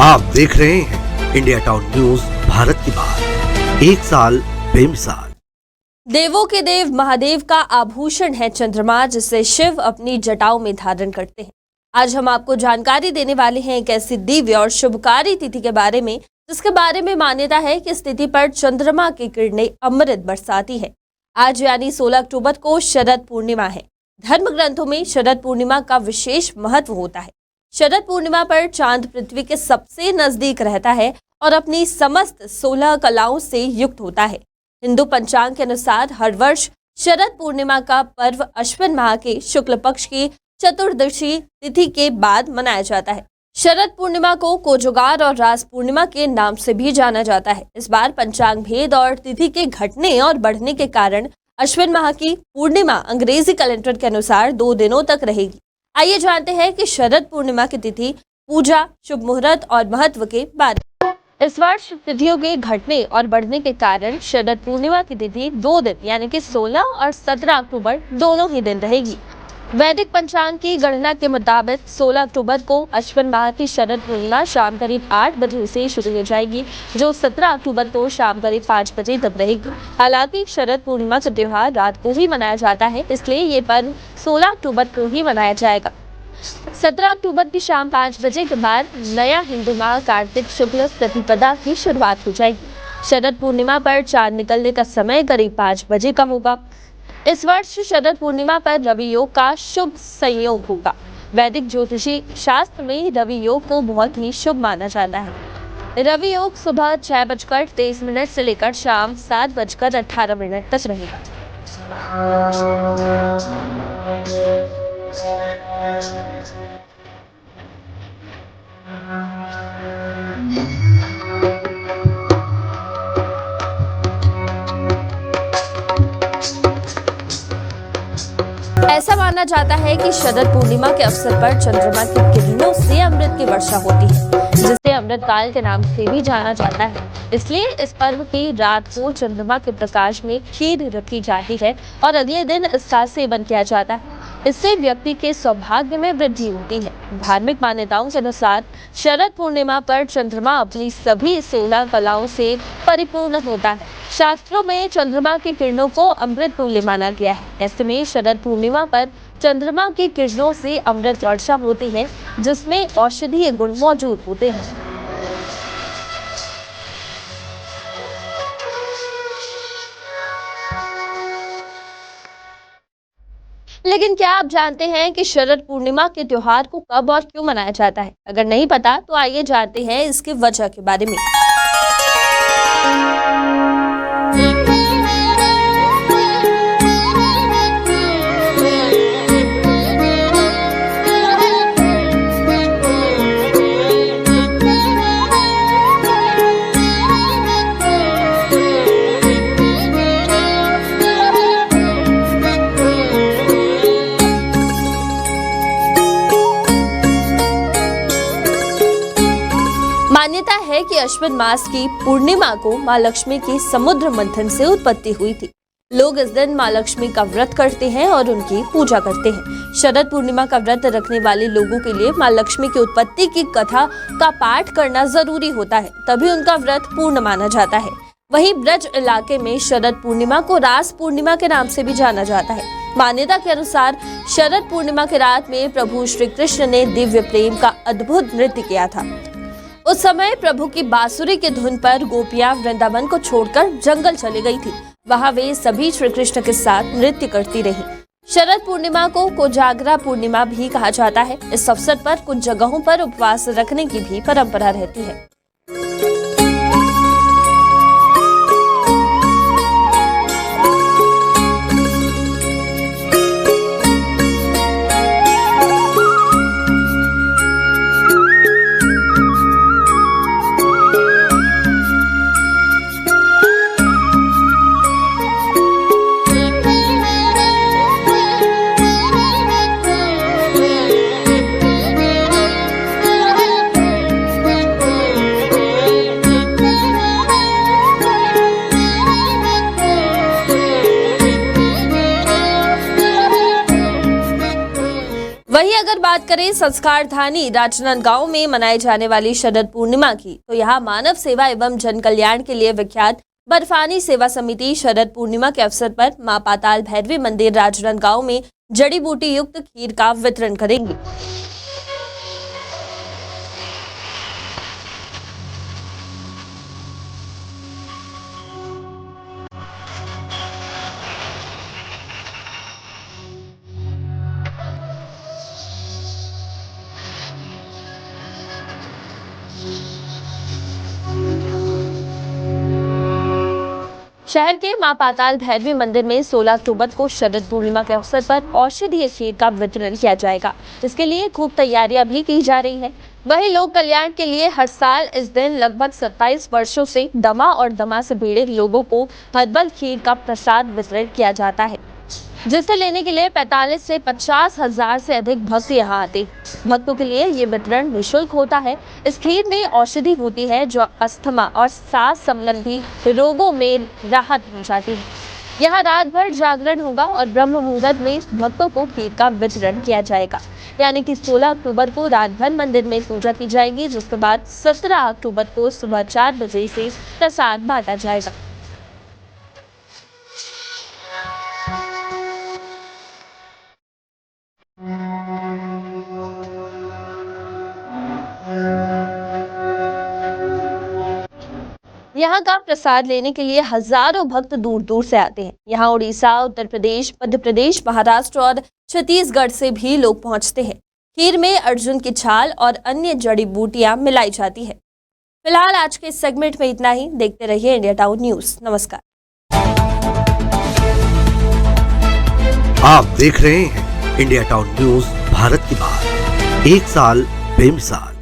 आप देख रहे हैं इंडिया टाउन न्यूज भारत की बात, एक साल बेमिसाल। देवों के देव महादेव का आभूषण है चंद्रमा, जिसे शिव अपनी जटाओं में धारण करते हैं। आज हम आपको जानकारी देने वाले हैं एक ऐसी दिव्य और शुभकारी तिथि के बारे में, जिसके बारे में मान्यता है कि इस तिथि पर चंद्रमा की किरणें अमृत बरसाती है। आज यानी 16 अक्टूबर को शरद पूर्णिमा है। धर्म ग्रंथों में शरद पूर्णिमा का विशेष महत्व होता है। शरद पूर्णिमा पर चांद पृथ्वी के सबसे नजदीक रहता है और अपनी समस्त 16 कलाओं से युक्त होता है। हिंदू पंचांग के अनुसार हर वर्ष शरद पूर्णिमा का पर्व अश्विन माह के शुक्ल पक्ष की चतुर्दशी तिथि के बाद मनाया जाता है। शरद पूर्णिमा को कोजोगार और रास पूर्णिमा के नाम से भी जाना जाता है। इस बार पंचांग भेद और तिथि के घटने और बढ़ने के कारण अश्विन माह की पूर्णिमा अंग्रेजी कैलेंडर के अनुसार 2 दिनों तक रहेगी। आइए जानते हैं कि शरद पूर्णिमा की तिथि, पूजा, शुभ मुहूर्त और महत्व के बारे में। इस वर्ष तिथियों के घटने और बढ़ने के कारण शरद पूर्णिमा की तिथि 2 दिन यानी कि 16 और 17 अक्टूबर दोनों ही दिन रहेगी। वैदिक पंचांग की गणना के मुताबिक 16 अक्टूबर को अश्विन माह की शरद पूर्णिमा शाम करीब 8 बजे से शुरू हो जाएगी, जो 17 अक्टूबर को शाम करीब 5 बजे तक रहेगी। हालांकि शरद पूर्णिमा का त्योहार रात को ही मनाया जाता है, इसलिए ये पर्व 16 अक्टूबर को ही मनाया जाएगा। 17 अक्टूबर की शाम 5 बजे के बाद नया हिंदू माह कार्तिक शुक्ल प्रतिपदा की शुरुआत हो जाएगी। शरद पूर्णिमा पर चांद निकलने का समय करीब 5 बजे का होगा। इस वर्ष शरद पूर्णिमा पर रवि योग का शुभ संयोग होगा। वैदिक ज्योतिषी शास्त्र में रवि योग को बहुत ही शुभ माना जाता है। रवि योग सुबह 6:23 से लेकर शाम 7:18 तक रहेगा। ऐसा माना जाता है कि शरद पूर्णिमा के अवसर पर चंद्रमा की किरणों से अमृत की वर्षा होती है, जिसे अमृत काल के नाम से भी जाना जाता है। इसलिए इस पर्व की रात को चंद्रमा के प्रकाश में खीर रखी जाती है और अगले दिन इसका सेवन किया जाता है। इससे व्यक्ति के सौभाग्य में वृद्धि होती है। धार्मिक मान्यताओं के अनुसार शरद पूर्णिमा पर चंद्रमा अपनी सभी 16 कलाओं से परिपूर्ण होता है। शास्त्रों में चंद्रमा की किरणों को अमृत तुल्य माना गया है। ऐसे में शरद पूर्णिमा पर चंद्रमा की किरणों से अमृत वर्षा होती है, जिसमें औषधीय गुण मौजूद होते हैं। लेकिन क्या आप जानते हैं कि शरद पूर्णिमा के त्योहार को कब और क्यों मनाया जाता है? अगर नहीं पता तो आइए जानते हैं इसकी वजह के बारे में। मान्यता है कि अश्विन मास की पूर्णिमा को मां लक्ष्मी की समुद्र मंथन से उत्पत्ति हुई थी। लोग इस दिन मां लक्ष्मी का व्रत करते हैं और उनकी पूजा करते हैं। शरद पूर्णिमा का व्रत रखने वाले लोगों के लिए मां लक्ष्मी की उत्पत्ति की कथा का पाठ करना जरूरी होता है, तभी उनका व्रत पूर्ण माना जाता है। वहीं ब्रज इलाके में शरद पूर्णिमा को रास पूर्णिमा के नाम से भी जाना जाता है। मान्यता के अनुसार शरद पूर्णिमा की रात में प्रभु श्री कृष्ण ने दिव्य प्रेम का अद्भुत नृत्य किया था। उस समय प्रभु की बांसुरी की धुन पर गोपियां वृंदावन को छोड़कर जंगल चली गई थी। वहां वे सभी श्री कृष्ण के साथ नृत्य करती रही। शरद पूर्णिमा को कोजागरा पूर्णिमा भी कहा जाता है। इस अवसर पर कुछ जगहों पर उपवास रखने की भी परंपरा रहती है। बात करें संस्कार धानी राजनांदगांव में मनाई जाने वाली शरद पूर्णिमा की, तो यहाँ मानव सेवा एवं जन कल्याण के लिए विख्यात बर्फानी सेवा समिति शरद पूर्णिमा के अवसर पर मां पाताल भैरवी मंदिर राजनांदगांव में जड़ी बूटी युक्त खीर का वितरण करेंगी। शहर के मां पाताल भैरवी मंदिर में 16 अक्टूबर को शरद पूर्णिमा के अवसर पर औषधीय खीर का वितरण किया जाएगा, जिसके लिए खूब तैयारियां भी की जा रही हैं। वहीं लोक कल्याण के लिए हर साल इस दिन लगभग 27 वर्षों से दमा और दमा से पीड़ित लोगों को हर्बल खीर का प्रसाद वितरण किया जाता है, जिसे लेने के लिए 45 से 50 हजार से अधिक भक्त यहाँ आते हैं। भक्तों के लिए ये वितरण निःशुल्क होता है। इस खीर में औषधि होती है जो अस्थमा और सांस संबंधी रोगों में राहत पहुंचाती है। यहाँ रात भर जागरण होगा और ब्रह्म मुहूर्त में भक्तों को खीर का वितरण किया जाएगा। यानी कि 16 अक्टूबर को रात भर मंदिर में पूजा की जाएगी, जिसके बाद 17 अक्टूबर को सुबह 4 बजे से प्रसाद बांटा जाएगा। यहाँ का प्रसाद लेने के लिए हजारों भक्त दूर दूर से आते हैं। यहाँ उड़ीसा, उत्तर प्रदेश, मध्य प्रदेश, महाराष्ट्र और छत्तीसगढ़ से भी लोग पहुँचते हैं। खीर में अर्जुन की छाल और अन्य जड़ी बूटियां मिलाई जाती है। फिलहाल आज के इस सेगमेंट में इतना ही। देखते रहिए इंडिया टाउन न्यूज। नमस्कार। आप देख रहे हैं इंडिया टाउन न्यूज, भारत की बात। एक साल बेमिसाल।